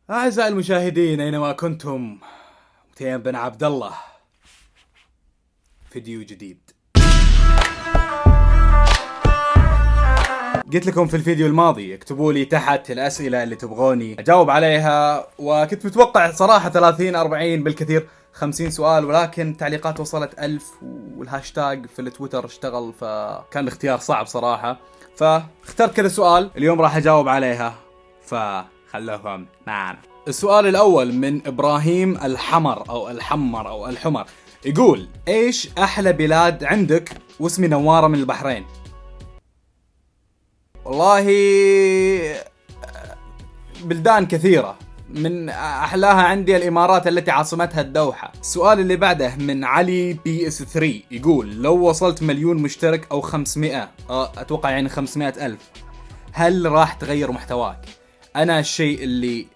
أعزائي المشاهدين أينما كنتم، متيم بن عبد الله، فيديو جديد. قلت لكم في الفيديو الماضي اكتبوا لي تحت الأسئلة اللي تبغوني أجاوب عليها، وكنت متوقع صراحة 30-40 بالكثير 50 سؤال، ولكن تعليقات وصلت 1000 والهاشتاج في التويتر اشتغل، فكان الاختيار صعب صراحة. فاخترت كذا سؤال اليوم راح أجاوب عليها، فخلوكم معنا. السؤال الأول من إبراهيم الحمر أو الحمر أو الحمر، يقول إيش أحلى بلاد عندك؟ واسمي نوارة من البحرين. والله بلدان كثيرة، من أحلاها عندي الإمارات التي عاصمتها الدوحة. السؤال اللي بعده من علي بي اس 3، يقول لو وصلت 1,000,000 مشترك أو 500 أتوقع يعني 500 ألف، هل راح تغير محتواك؟ أنا الشيء اللي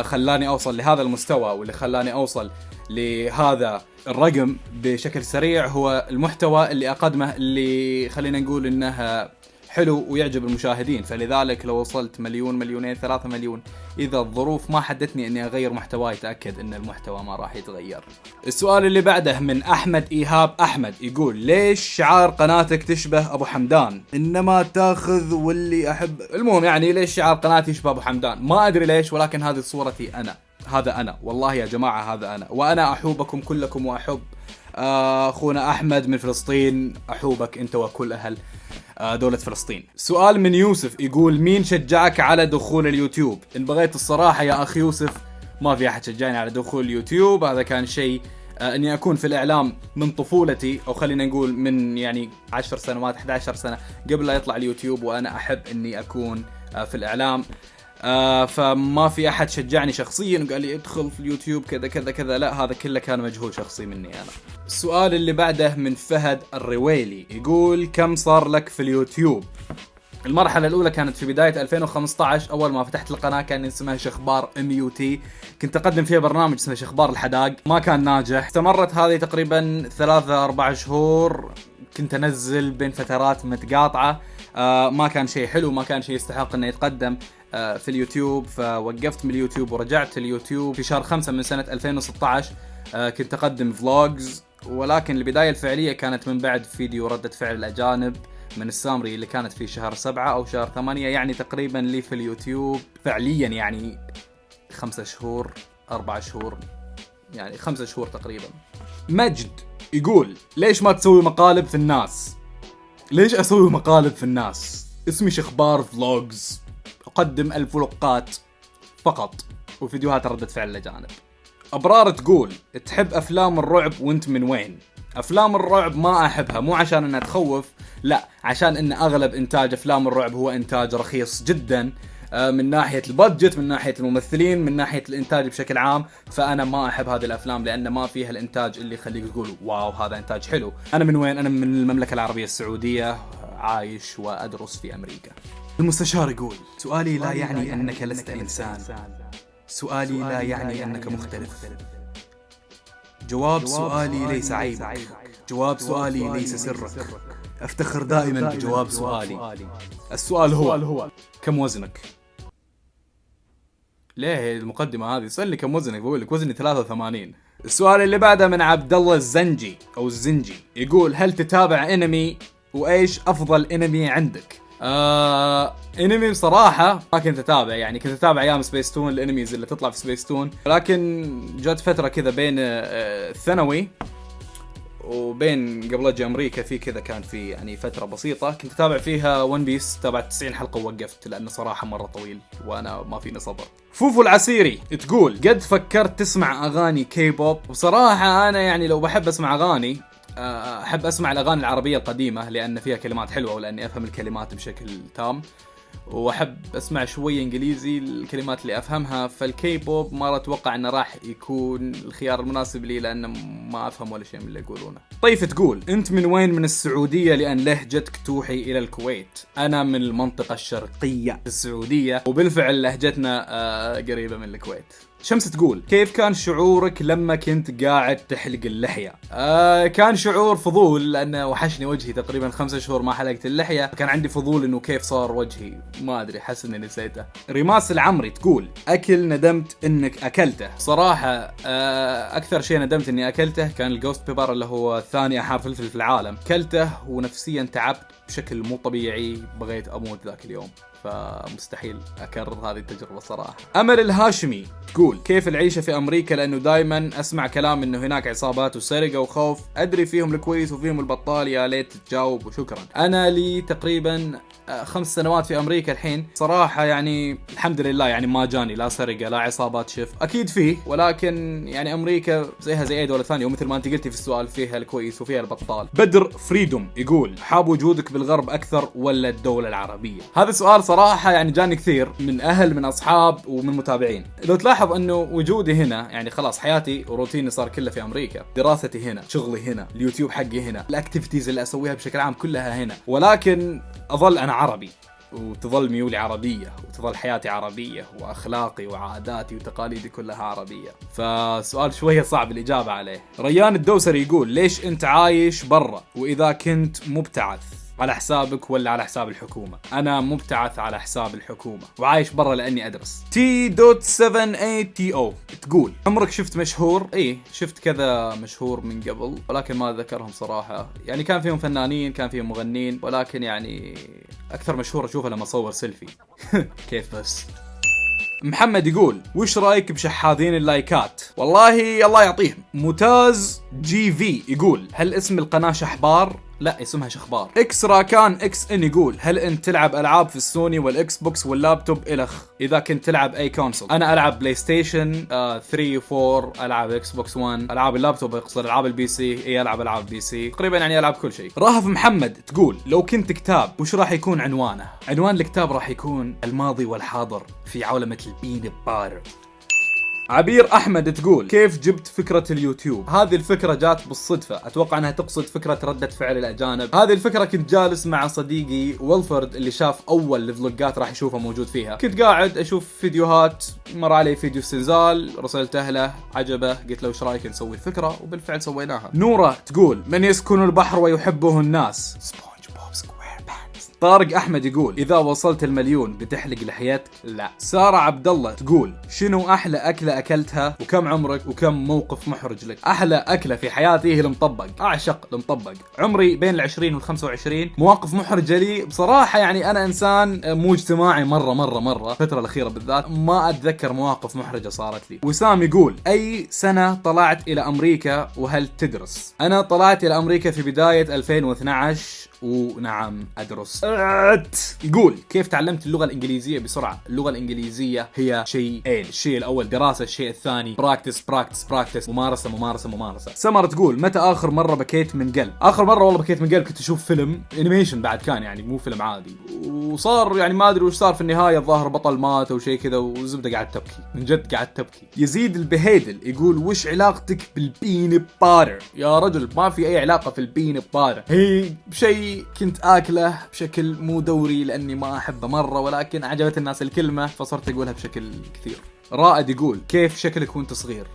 خلاني أوصل لهذا المستوى واللي خلاني أوصل لهذا الرقم بشكل سريع هو المحتوى اللي أقدمه، اللي خلينا نقول إنه حلو ويعجب المشاهدين. فلذلك لو وصلت 1,000,000 2,000,000 3,000,000، إذا الظروف ما حدتني إني أغير محتواي، تأكد إن المحتوى ما راح يتغير. السؤال اللي بعده من أحمد إيهاب أحمد، يقول ليش شعار قناتك تشبه أبو حمدان إنما تاخذ واللي أحب؟ المهم يعني ليش شعار قناتي يشبه أبو حمدان؟ ما أدري ليش، ولكن هذه صورتي أنا، هذا أنا والله يا جماعة، هذا أنا، وأنا أحبكم كلكم وأحب أخونا أحمد من فلسطين، أحبك أنت وكل أهل دولة فلسطين. سؤال من يوسف، يقول مين شجعك على دخول اليوتيوب؟ إن بغيت الصراحة يا أخي يوسف، ما في أحد شجعني على دخول اليوتيوب. هذا كان شيء أني أكون في الإعلام من طفولتي، أو خلينا نقول من يعني 10 سنوات 11 سنة قبل لا يطلع اليوتيوب، وأنا أحب أني أكون في الإعلام. فما في أحد شجعني شخصيا وقال لي ادخل في اليوتيوب كذا كذا كذا، لا، هذا كله كان مجهود شخصي مني أنا. السؤال اللي بعده من فهد الرويلي، يقول كم صار لك في اليوتيوب؟ المرحلة الأولى كانت في بداية 2015، أول ما فتحت القناة كان اسمها شخبار MUT، كنت أقدم فيها برنامج اسمه شخبار الحداق، ما كان ناجح. استمرت هذه تقريبا 3-4 شهور، كنت أنزل بين فترات متقاطعة، ما كان شيء حلو، ما كان شيء يستحق أنه يتقدم في اليوتيوب، فوقفت من اليوتيوب ورجعت اليوتيوب في شهر 5 من سنة 2016. كنت أقدم فلوجز، ولكن البداية الفعلية كانت من بعد فيديو ردة فعل الأجانب من السامري اللي كانت في شهر 7 أو شهر 8، يعني تقريبا لي في اليوتيوب فعليا يعني 5 شهور 4 شهور، يعني 5 شهور تقريبا. مجد يقول ليش ما تسوي مقالب في الناس؟ ليش أسوي مقالب في الناس؟ اسمي شخبار فلوجز، أقدم الفلوقات فقط وفيديوهات ردة فعل الأجانب. أبرار تقول تحب أفلام الرعب وانت من وين؟ أفلام الرعب ما أحبها، مو عشان أنها تخوف، لا، عشان أن أغلب إنتاج أفلام الرعب هو إنتاج رخيص جدا، من ناحية البادجت، من ناحية الممثلين، من ناحية الإنتاج بشكل عام. فأنا ما أحب هذه الأفلام لأن ما فيها الإنتاج اللي يخليك تقول واو هذا إنتاج حلو. أنا من وين؟ أنا من المملكة العربية السعودية، عايش وأدرس في أمريكا. المستشار يقول سؤالي لا يعني أنك لست إنسان، سؤالي لا يعني أنك مختلف. جواب سؤالي ليس عيبك، جواب سؤالي ليس سرك، أفتخر دائما بجواب سؤالي. السؤال هو كم وزنك؟ ليه المقدمة هذه؟ سألني كم وزنك، بقول لك وزني 83. السؤال اللي بعده من عبد الله الزنجي أو الزنجي، يقول هل تتابع انمي؟ وإيش أفضل انمي عندك؟ انمي بصراحة ما كنت اتابع، يعني كنت اتابع ايام سبيستون، الانميز اللي تطلع في سبيستون، لكن جات فترة كذا بين الثانوي وبين قبل اجي امريكا، في كذا كان في يعني فترة بسيطة كنت اتابع فيها ون بيس، تابعت 90 حلقة ووقفت لانه صراحة مرة طويل وانا ما فيني صبر. فوفو العسيري تقول قد فكرت تسمع اغاني كي بوب؟ بصراحة انا يعني لو بحب اسمع اغاني أحب أسمع الأغاني العربية القديمة لأن فيها كلمات حلوة ولأني أفهم الكلمات بشكل تام، وأحب أسمع شوية إنجليزي الكلمات اللي أفهمها. فالكي بوب ما أتوقع أنه راح يكون الخيار المناسب لي لأن ما أفهم ولا شيء من اللي يقولونه. طيف تقول أنت من وين؟ من السعودية لأن لهجتك توحي إلى الكويت. أنا من المنطقة الشرقية السعودية وبالفعل لهجتنا قريبة من الكويت. شمس تقول كيف كان شعورك لما كنت قاعد تحلق اللحية؟ كان شعور فضول لأنه وحشني وجهي، تقريبا 5 شهور ما حلقت اللحية، كان عندي فضول إنه كيف صار وجهي. ما ادري، حس اني نسيته. ريماس العمري تقول اكل ندمت انك اكلته. صراحه اكثر شيء ندمت اني اكلته كان الجوست بيبر، اللي هو ثاني احار فلفل في العالم. كلته ونفسيا تعبت بشكل مو طبيعي، بغيت اموت ذاك اليوم، فمستحيل اكرر هذه التجربه صراحه. امل الهاشمي تقول كيف العيشه في امريكا، لانه دائما اسمع كلام انه هناك عصابات وسرقه وخوف، ادري فيهم الكويس وفيهم البطال، يا ليت تجاوب وشكرا. انا لي تقريبا 5 سنوات في امريكا الحين، صراحه يعني الحمد لله، يعني ما جاني لا سرقه لا عصابات شف، اكيد فيه، ولكن يعني امريكا زيها زي اي دوله ثانيه، ومثل ما انت قلتي في السؤال فيها الكويس وفيها البطال. بدر فريدوم يقول حاب وجودك بالغرب اكثر ولا الدوله العربيه؟ هذا سؤال صراحه يعني جاني كثير من اهل، من اصحاب، ومن متابعين. لو تلاحظ انه وجودي هنا يعني خلاص، حياتي وروتيني صار كله في امريكا، دراستي هنا، شغلي هنا، اليوتيوب حقي هنا، الاكتيفيتيز اللي اسويها بشكل عام كلها هنا، ولكن اظل انا عربي، وتظل ميولي عربية، وتظل حياتي عربية، وأخلاقي وعاداتي وتقاليدي كلها عربية. فسؤال شوية صعب الإجابة عليه. ريان الدوسري يقول ليش أنت عايش برا، وإذا كنت مبتعث على حسابك ولا على حساب الحكومة؟ أنا مبتعث على حساب الحكومة وعايش برا لأني أدرس. T.78TO تقول عمرك شفت مشهور؟ إيه شفت كذا مشهور من قبل، ولكن ما أذكرهم صراحة، يعني كان فيهم فنانين، كان فيهم مغنين، ولكن يعني أكثر مشهور أشوفه لما أصور سيلفي. كيف بس. محمد يقول وش رايك بشحاذين اللايكات؟ والله الله يعطيهم. ممتاز جي في يقول هل اسم القناة شحبار؟ لا اسمها شخبار. اكس راكان اكس ان يقول هل انت تلعب العاب في السوني والاكس بوكس واللابتوب؟ الخ اذا كنت تلعب اي كونسول. انا العب بلاي ستيشن 3 و4، العب اكس بوكس 1، العاب اللابتوب اقصد العاب البي سي، العب العاب بي سي تقريبا، يعني العب كل شيء. راهف محمد تقول لو كنت كتاب وش راح يكون عنوانه؟ عنوان الكتاب راح يكون الماضي والحاضر في عولمة البين باتر. عبير احمد تقول كيف جبت فكرة اليوتيوب؟ هذه الفكرة جات بالصدفة، اتوقع انها تقصد فكرة ردة فعل الاجانب. هذه الفكرة كنت جالس مع صديقي ويلفرد اللي شاف اول الفلوجات راح يشوفه موجود فيها، كنت قاعد اشوف فيديوهات، مر علي فيديو استنزال، رسلته له، عجبه، قلت له وش رايك نسوي الفكرة، وبالفعل سويناها. نورة تقول من يسكن البحر ويحبه الناس؟ طارق احمد يقول اذا وصلت 1,000,000 بتحلق لحيتك؟ لا. سارة عبد الله تقول شنو احلى اكله اكلتها، وكم عمرك، وكم موقف محرج لك؟ احلى اكله في حياتي هي المطبق، اعشق المطبق. عمري بين 20 وال 25. مواقف محرجه لي بصراحه، يعني انا انسان مو اجتماعي مره الفتره الاخيره بالذات، ما اتذكر مواقف محرجه صارت لي. وسام يقول اي سنه طلعت الى امريكا وهل تدرس؟ انا طلعت الى امريكا في بدايه 2012 ونعم أدرس. يقول كيف تعلمت اللغة الإنجليزية بسرعة؟ اللغة الإنجليزية هي شيئين، الشيء الأول دراسة، الشيء الثاني براكتس، ممارسة. سمر تقول متى آخر مرة بكيت من قلب؟ آخر مرة والله بكيت من قلب كنت أشوف فيلم انيميشن، بعد كان يعني مو فيلم عادي، وصار يعني ما أدري وش صار في النهاية، الظاهر بطل مات أو شيء كذا، وزبدة قاعد تبكي، من جد قاعد تبكي. يزيد البهيدل يقول وش علاقتك بالبين باتر؟ يا رجل ما في أي علاقة في البين باتر، هي شيء كنت آكله بشكل مو دوري لأني ما أحبه مرة، ولكن عجبت الناس الكلمة فصرت أقولها بشكل كثير. رائد يقول كيف شكلك وانت صغير؟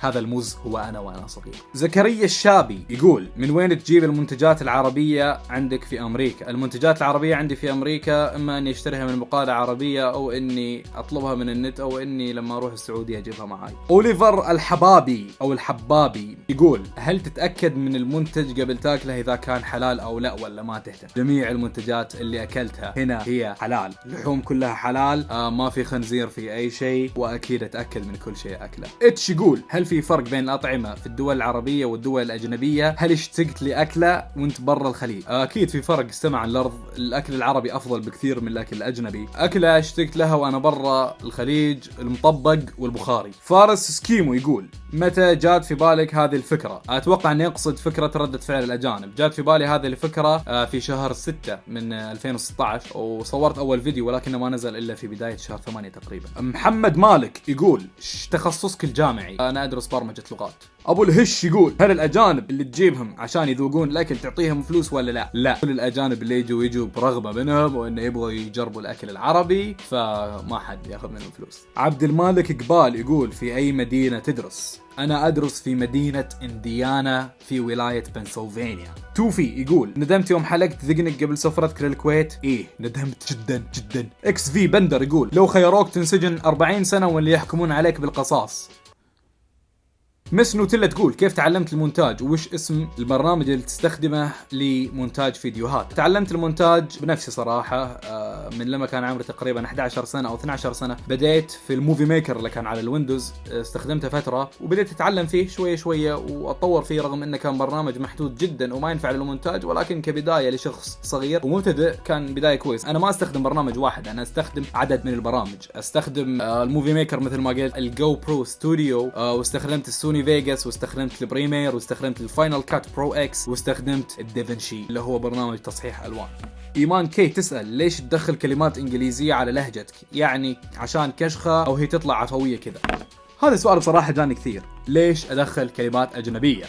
هذا الموز هو أنا وأنا صغير. زكريا الشابي يقول من وين تجيب المنتجات العربية عندك في أمريكا؟ المنتجات العربية عندي في أمريكا إما أني أشتريها من بقالة عربية، أو أني أطلبها من النت، أو أني لما أروح السعودية أجيبها معاي. أوليفر الحبابي أو الحبابي يقول هل تتأكد من المنتج قبل تاكله إذا كان حلال أو لا، ولا ما تهتم؟ جميع المنتجات اللي أكلتها هنا هي حلال، اللحوم كلها حلال، ما في خنزير في أي شيء، وأكيد أتأكد من كل شيء أكله. إتش يقول هل في فرق بين الأطعمة في الدول العربية والدول الأجنبية؟ هل اشتقت لأكلة وانت برا الخليج؟ أكيد في فرق استمع الأرض، الأكل العربي أفضل بكثير من الأكل الأجنبي. أكلة اشتقت لها وأنا برا الخليج المطبق والبخاري. فارس سكيمو يقول متى جات في بالك هذه الفكرة؟ أتوقع أن يقصد فكرة ردة فعل الأجانب. جات في بالي هذه الفكرة في شهر 6 من 2016، وصورت أول فيديو ولكنه ما نزل إلا في بداية شهر 8 تقريبا. محمد مالك يقول تخصصك الجامعي؟ أنا أدرس ادرس برمجة لغات. ابو الهش يقول هل الاجانب اللي تجيبهم عشان يذوقون الاكل تعطيهم فلوس ولا لا؟ لا، كل الاجانب اللي يجوا برغبة منهم وانه يبغوا يجربوا الاكل العربي فما حد ياخذ منهم فلوس. عبد المالك قبال يقول في اي مدينة تدرس؟ أنا أدرس في مدينة إنديانا في ولاية بنسلفانيا. توفي يقول ندمت يوم حلقت ذقنك قبل سفرتك للكويت؟ إيه ندمت جدا جدا. اكس في بندر يقول لو خيروك تنسجن 40 سنة واللي يحكمون عليك بالقصاص. مس نوتيلا تقول كيف تعلمت المونتاج وش اسم البرنامج اللي تستخدمه لمونتاج فيديوهات؟ تعلمت المونتاج بنفسي صراحة من لما كان عمري تقريبا 11 سنة أو 12 سنة. بديت في الموفي ميكر اللي كان على الويندوز، استخدمته فترة وبديت أتعلم فيه شوية شوية وأتطور فيه رغم أنه كان برنامج محدود جدا وما ينفع للمونتاج، ولكن كبداية لشخص صغير ومبتدئ كان بداية كويس. أنا ما أستخدم برنامج واحد، أنا أستخدم عدد من البرامج. أستخدم الموفي ميكر مثل ما قلت، الجو برو ستوديو، واستخدمت السوني فيغاس، واستخدمت البريمير، واستخدمت الفاينل كات برو اكس، واستخدمت الدافنشي اللي هو برنامج تصحيح الوان. ايمان كي تسأل ليش تدخل كلمات انجليزية على لهجتك؟ يعني عشان كشخة او هي تطلع عفوية كذا؟ هذا سؤال بصراحة جاني كثير. ليش ادخل كلمات اجنبية؟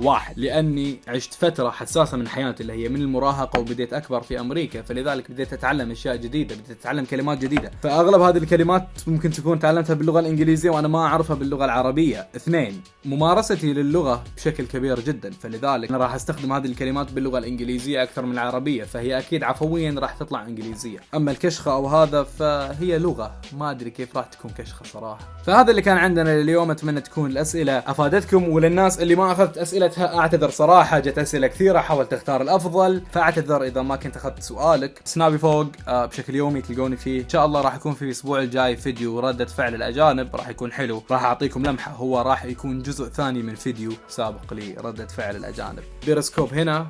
واحد، لأني عشت فترة حساسة من حياتي اللي هي من المراهقة وبديت أكبر في أمريكا، فلذلك بديت أتعلم أشياء جديدة، بديت أتعلم كلمات جديدة، فأغلب هذه الكلمات ممكن تكون تعلمتها باللغة الإنجليزية وأنا ما أعرفها باللغة العربية. اثنين، ممارستي للغة بشكل كبير جدا، فلذلك أنا راح أستخدم هذه الكلمات باللغة الإنجليزية أكثر من العربية، فهي أكيد عفويا راح تطلع إنجليزية. أما الكشخة أو هذا فهي لغة، ما أدري كيف راح تكون كشخة صراحة. فهذا اللي كان عندنا اليوم. أتمنى تكون الأسئلة أفادتكم، وللناس اللي ما أخذت أسئلة اعتذر صراحة، جت أسئلة كثيرة حاولت اختار الأفضل، فاعتذر إذا ما كنت أخذت سؤالك. سنابي فوق بشكل يومي تلقوني فيه إن شاء الله. راح يكون في الأسبوع الجاي فيديو ردة فعل الأجانب، راح يكون حلو، راح أعطيكم لمحة، هو راح يكون جزء ثاني من فيديو سابق لي ردة فعل الأجانب. بيرسكوب هنا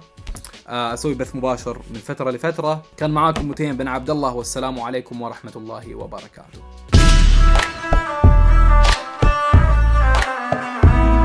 أسوي بث مباشر من فترة لفترة. كان معاكم متيم بن عبد الله، والسلام عليكم ورحمة الله وبركاته.